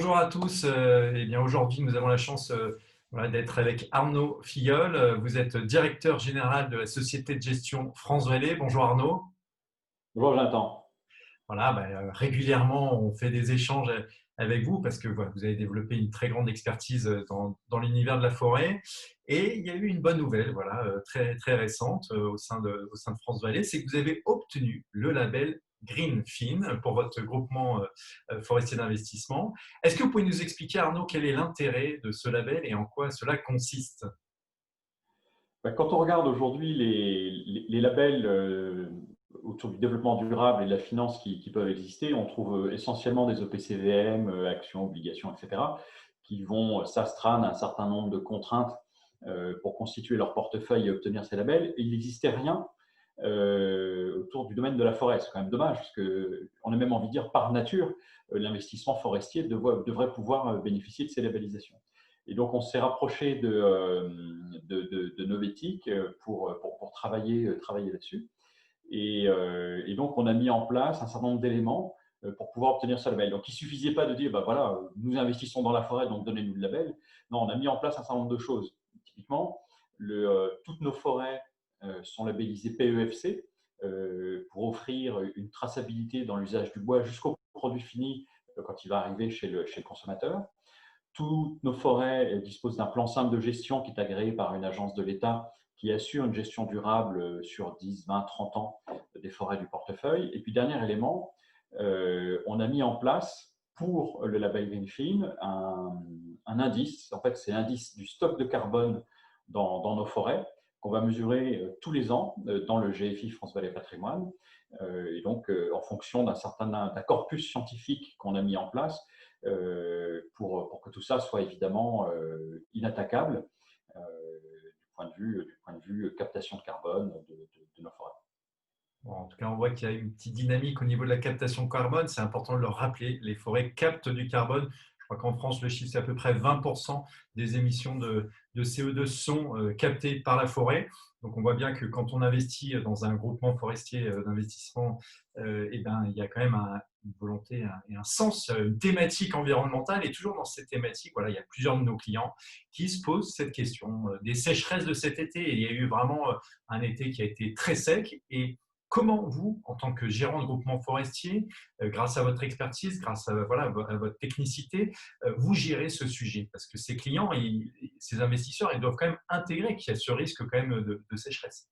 Bonjour à tous. Eh bien, aujourd'hui, nous avons la chance voilà, d'être avec Arnaud Filleul. Vous êtes directeur général de la société de gestion France Vallée. Bonjour Arnaud. Bonjour Jonathan. Voilà, régulièrement, on fait des échanges avec vous parce que voilà, vous avez développé une très grande expertise dans l'univers de la forêt. Et il y a eu une bonne nouvelle, voilà, très, très récente au sein de France Vallée, c'est que vous avez obtenu le label Greenfin pour votre groupement forestier d'investissement. Est-ce que vous pouvez nous expliquer, Arnaud, quel est l'intérêt de ce label et en quoi cela consiste? Quand on regarde aujourd'hui les labels autour du développement durable et de la finance qui peuvent exister, on trouve essentiellement des OPCVM, actions, obligations, etc., qui vont s'astreindre à un certain nombre de contraintes pour constituer leur portefeuille et obtenir ces labels. Et il n'existait rien autour du domaine de la forêt. C'est quand même dommage, parce qu'on a même envie de dire par nature, l'investissement forestier devrait pouvoir bénéficier de ces labellisations. Et donc, on s'est rapproché de Novetic pour travailler là-dessus. Et donc, on a mis en place un certain nombre d'éléments pour pouvoir obtenir ce label. Donc, il ne suffisait pas de dire, voilà, nous investissons dans la forêt, donc donnez-nous le label. Non, on a mis en place un certain nombre de choses. Typiquement, toutes nos forêts sont labellisées PEFC pour offrir une traçabilité dans l'usage du bois jusqu'au produit fini quand il va arriver chez le consommateur. Toutes nos forêts disposent d'un plan simple de gestion qui est agréé par une agence de l'État qui assure une gestion durable sur 10, 20, 30 ans des forêts du portefeuille. Et puis, dernier élément, on a mis en place pour le label Greenfin un indice. En fait, c'est l'indice du stock de carbone dans nos forêts qu'on va mesurer tous les ans dans le GFI France Vallée Patrimoine. Et donc, en fonction d'un corpus scientifique qu'on a mis en place, pour que tout ça soit évidemment inattaquable du point de vue captation de carbone de nos forêts. Bon, en tout cas, on voit qu'il y a une petite dynamique au niveau de la captation de carbone. C'est important de le rappeler. Les forêts captent du carbone. Je crois qu'en France, le chiffre, c'est à peu près 20% des émissions de CO2 sont captées par la forêt. Donc, on voit bien que quand on investit dans un groupement forestier d'investissement, eh ben, il y a quand même une volonté et un sens, une thématique environnementale. Et toujours dans cette thématique, voilà, il y a plusieurs de nos clients qui se posent cette question des sécheresses de cet été. Et il y a eu vraiment un été qui a été très sec. Et comment vous, en tant que gérant de groupement forestier, grâce à votre expertise, grâce à, voilà, à votre technicité, vous gérez ce sujet? Parce que ces clients, ces investisseurs, ils doivent quand même intégrer qu'il y a ce risque quand même de sécheresse.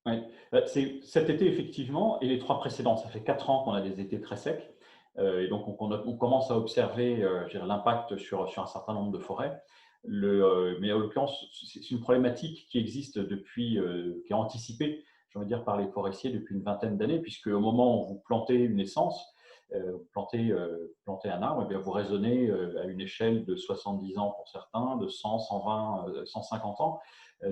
Ouais. C'est cet été, effectivement, et les 3 précédents. Ça fait 4 ans qu'on a des étés très secs. Et donc, on commence à observer l'impact sur un certain nombre de forêts. Mais en l'occurrence, c'est une problématique qui existe qui est anticipée, j'ai envie de dire, par les forestiers depuis une vingtaine d'années, puisque au moment où vous plantez une essence, plantez un arbre, et bien vous raisonnez à une échelle de 70 ans pour certains, de 100, 120, 150 ans.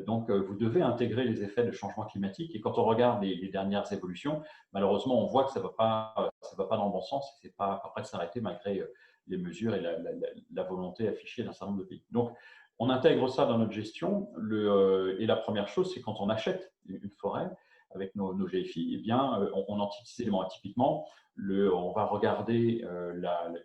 Donc, vous devez intégrer les effets de changement climatique. Et quand on regarde les dernières évolutions, malheureusement, on voit que ça ne va pas dans le bon sens. Ce n'est pas prêt de s'arrêter malgré les mesures et la volonté affichée d'un certain nombre de pays. Donc, on intègre ça dans notre gestion. Et la première chose, c'est quand on achète une forêt avec nos GFI, eh bien, on anticipe ces éléments. Typiquement, on va regarder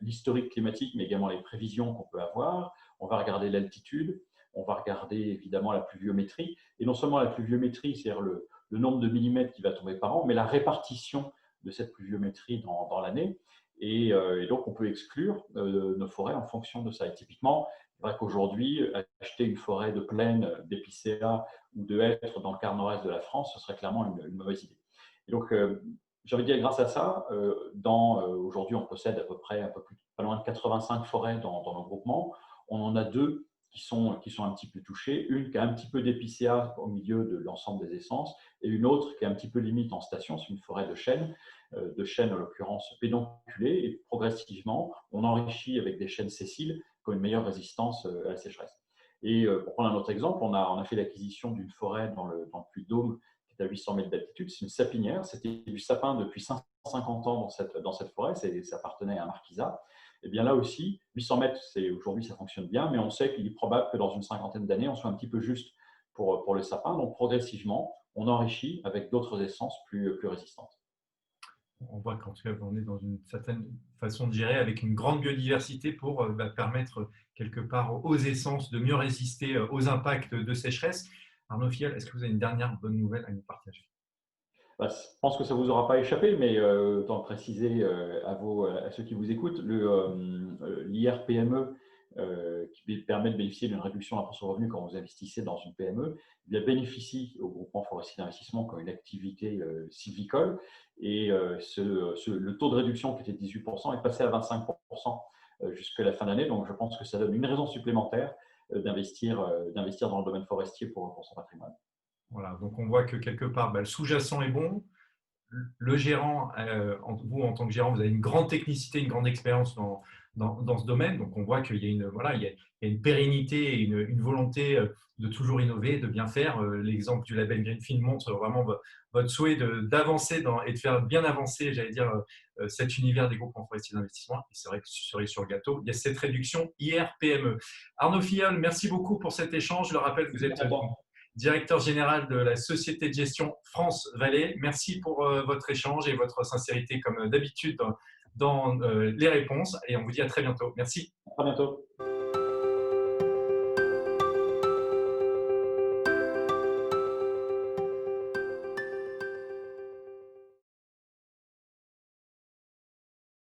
l'historique climatique, mais également les prévisions qu'on peut avoir. On va regarder l'altitude. On va regarder évidemment la pluviométrie, et non seulement la pluviométrie, c'est-à-dire le nombre de millimètres qui va tomber par an, mais la répartition de cette pluviométrie dans l'année. Et donc, on peut exclure nos forêts en fonction de ça. Et typiquement, c'est vrai qu'aujourd'hui, acheter une forêt de plaine, d'épicéas ou de hêtres dans le quart nord-est de la France, ce serait clairement une mauvaise idée. Et donc, j'ai envie de dire, grâce à ça, aujourd'hui, on possède à peu près pas loin de 85 forêts dans nos groupements. On en a deux qui sont un petit peu touchées, une qui a un petit peu d'épicéa au milieu de l'ensemble des essences, et une autre qui est un petit peu limite en station, c'est une forêt de chênes en l'occurrence pédonculées, et progressivement, on enrichit avec des chênes sessiles qui ont une meilleure résistance à la sécheresse. Et pour prendre un autre exemple, on a fait l'acquisition d'une forêt dans le Puy-de-Dôme qui est à 800 mètres d'altitude, c'est une sapinière, c'était du sapin depuis 550 ans dans cette forêt, ça appartenait à un marquisat. Et bien là aussi, 800 mètres, aujourd'hui ça fonctionne bien, mais on sait qu'il est probable que dans une cinquantaine d'années, on soit un petit peu juste pour le sapin. Donc progressivement, on enrichit avec d'autres essences plus résistantes. On voit qu'en tout cas, on est dans une certaine façon de gérer avec une grande biodiversité pour permettre quelque part aux essences de mieux résister aux impacts de sécheresse. Arnaud Fiel, est-ce que vous avez une dernière bonne nouvelle à nous partager? Bah, je pense que ça ne vous aura pas échappé, mais autant le préciser à ceux qui vous écoutent, l'IRPME, qui permet de bénéficier d'une réduction de l'impôt sur le revenu quand vous investissez dans une PME, il bénéficie au groupement forestier d'investissement comme une activité sylvicole. Et le taux de réduction qui était de 18% est passé à 25% jusqu'à la fin d'année. Donc je pense que ça donne une raison supplémentaire d'investir dans le domaine forestier pour son patrimoine. Voilà, donc on voit que quelque part, le sous-jacent est bon. Le gérant, vous en tant que gérant, vous avez une grande technicité, une grande expérience dans ce domaine. Donc on voit qu'il y a une pérennité et une volonté de toujours innover, de bien faire. L'exemple du label Greenfield montre vraiment votre souhait d'avancer et de faire bien avancer, j'allais dire, cet univers des groupes forestiers d'investissement. Et c'est vrai que cerise sur le gâteau, il y a cette réduction IR-PME. Arnaud Filleul, merci beaucoup pour cet échange. Je le rappelle, vous êtes directeur général de la société de gestion France Valais. Merci pour votre échange et votre sincérité comme d'habitude dans les réponses et on vous dit à très bientôt. Merci. À bientôt.